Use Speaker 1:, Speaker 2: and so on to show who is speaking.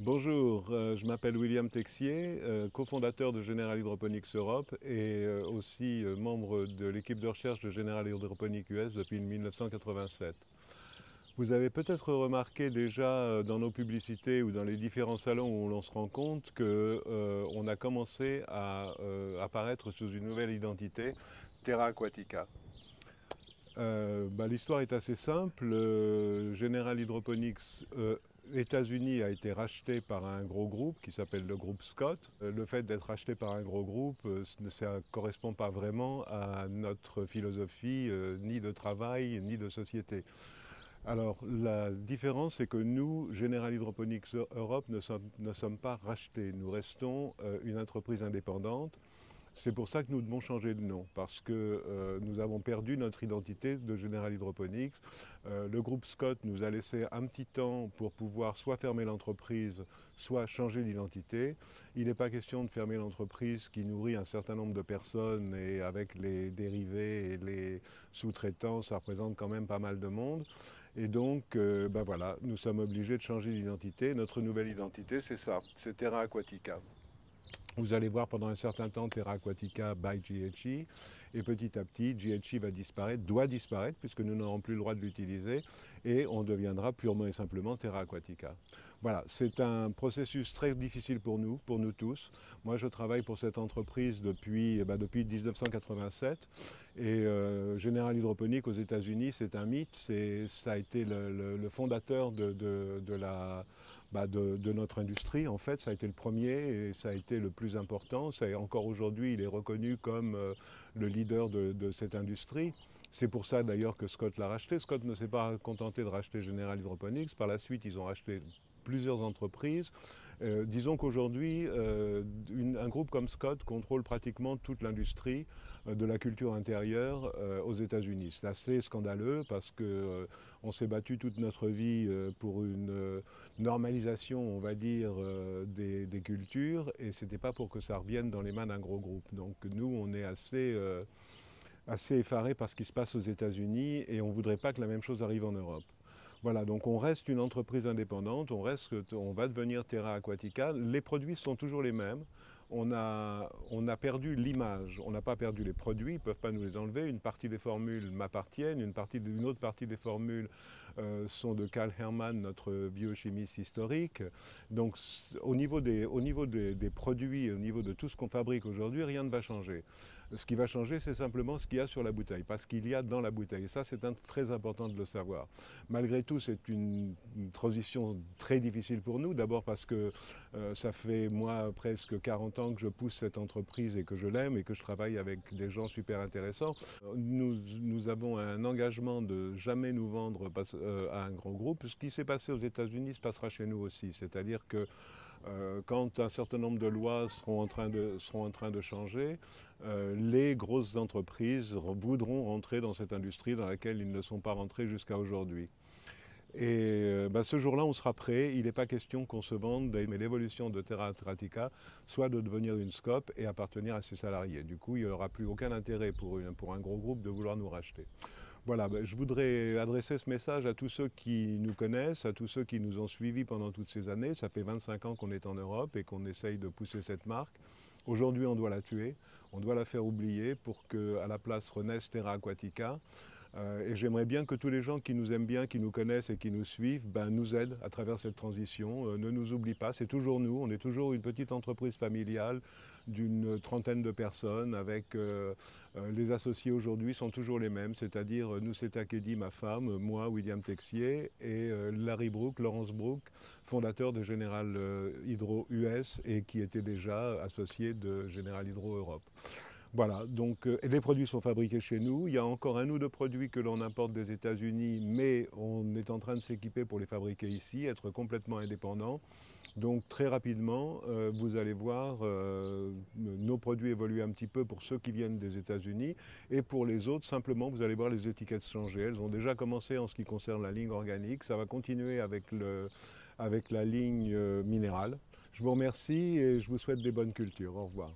Speaker 1: Bonjour, je m'appelle William Texier, cofondateur de General Hydroponics Europe et aussi membre de l'équipe de recherche de General Hydroponics US depuis 1987. Vous avez peut-être remarqué déjà dans nos publicités ou dans les différents salons où l'on se rend compte qu'on a commencé à apparaître sous une nouvelle identité, Terra Aquatica. L'histoire est assez simple. General Hydroponics États-Unis a été racheté par un gros groupe qui s'appelle le groupe Scott. Le fait d'être racheté par un gros groupe, ça ne correspond pas vraiment à notre philosophie ni de travail ni de société. Alors la différence, c'est que nous, General Hydroponics Europe, ne sommes pas rachetés. Nous restons une entreprise indépendante. C'est pour ça que nous devons changer de nom, parce que nous avons perdu notre identité de General Hydroponics. Le groupe Scott nous a laissé un petit temps pour pouvoir soit fermer l'entreprise, soit changer d'identité. Il n'est pas question de fermer l'entreprise qui nourrit un certain nombre de personnes et avec les dérivés et les sous-traitants, ça représente quand même pas mal de monde. Et donc, voilà, nous sommes obligés de changer d'identité. Notre nouvelle identité, c'est ça, c'est Terra Aquatica. Vous allez voir pendant un certain temps Terra Aquatica by GHI et petit à petit GHI va disparaître, doit disparaître puisque nous n'aurons plus le droit de l'utiliser et on deviendra purement et simplement Terra Aquatica. Voilà, c'est un processus très difficile pour nous tous. Moi je travaille pour cette entreprise depuis 1987 et General Hydroponics aux États-Unis c'est un mythe, ça a été le fondateur de notre industrie en fait, ça a été le premier et ça a été le plus important. Encore aujourd'hui, il est reconnu comme le leader de cette industrie. C'est pour ça d'ailleurs que Scott l'a racheté. Scott ne s'est pas contenté de racheter General Hydroponics. Par la suite, ils ont racheté plusieurs entreprises. Disons qu'aujourd'hui, un groupe comme Scott contrôle pratiquement toute l'industrie de la culture intérieure aux États-Unis. C'est assez scandaleux parce qu'on s'est battu toute notre vie pour une normalisation, on va dire, des cultures et c'était pas pour que ça revienne dans les mains d'un gros groupe. Donc nous, on est assez effarés par ce qui se passe aux États-Unis et on ne voudrait pas que la même chose arrive en Europe. Voilà, donc on reste une entreprise indépendante, on va devenir Terra Aquatica. Les produits sont toujours les mêmes. On a perdu l'image, on n'a pas perdu les produits, ils ne peuvent pas nous les enlever. Une partie des formules m'appartiennent, une autre partie des formules sont de Karl Hermann, notre biochimiste historique. Donc au niveau des produits, au niveau de tout ce qu'on fabrique aujourd'hui, rien ne va changer. Ce qui va changer, c'est simplement ce qu'il y a sur la bouteille, pas ce qu'il y a dans la bouteille. Et ça, c'est très important de le savoir. Malgré tout, c'est une transition très difficile pour nous. D'abord parce que ça fait, moi, presque 40 ans que je pousse cette entreprise et que je l'aime et que je travaille avec des gens super intéressants. Nous avons un engagement de jamais nous vendre à un grand groupe. Ce qui s'est passé aux États-Unis se passera chez nous aussi. C'est-à-dire que quand un certain nombre de lois seront en train de changer, les grosses entreprises voudront rentrer dans cette industrie dans laquelle ils ne sont pas rentrés jusqu'à aujourd'hui. Et ce jour-là, on sera prêt. Il n'est pas question qu'on se vende, mais l'évolution de Terra Aquatica soit de devenir une SCOP et appartenir à ses salariés. Du coup, il n'y aura plus aucun intérêt pour un gros groupe de vouloir nous racheter. Voilà, je voudrais adresser ce message à tous ceux qui nous connaissent, à tous ceux qui nous ont suivis pendant toutes ces années. Ça fait 25 ans qu'on est en Europe et qu'on essaye de pousser cette marque. Aujourd'hui, on doit la tuer, on doit la faire oublier pour qu'à la place renaisse Terra Aquatica. Et j'aimerais bien que tous les gens qui nous aiment bien, qui nous connaissent et qui nous suivent, nous aident à travers cette transition. Ne nous oublient pas, c'est toujours nous, on est toujours une petite entreprise familiale d'une trentaine de personnes avec les associés aujourd'hui sont toujours les mêmes, c'est-à-dire Nuseta Kedi, ma femme, moi, William Texier et Larry Brook, Laurence Brook, fondateur de General Hydro US et qui était déjà associé de General Hydro Europe. Voilà, donc les produits sont fabriqués chez nous. Il y a encore un ou deux produits que l'on importe des États-Unis, mais on est en train de s'équiper pour les fabriquer ici, être complètement indépendant. Donc très rapidement, vous allez voir nos produits évoluer un petit peu pour ceux qui viennent des États-Unis et pour les autres, simplement, vous allez voir les étiquettes changer. Elles ont déjà commencé en ce qui concerne la ligne organique. Ça va continuer avec la ligne minérale. Je vous remercie et je vous souhaite des bonnes cultures. Au revoir.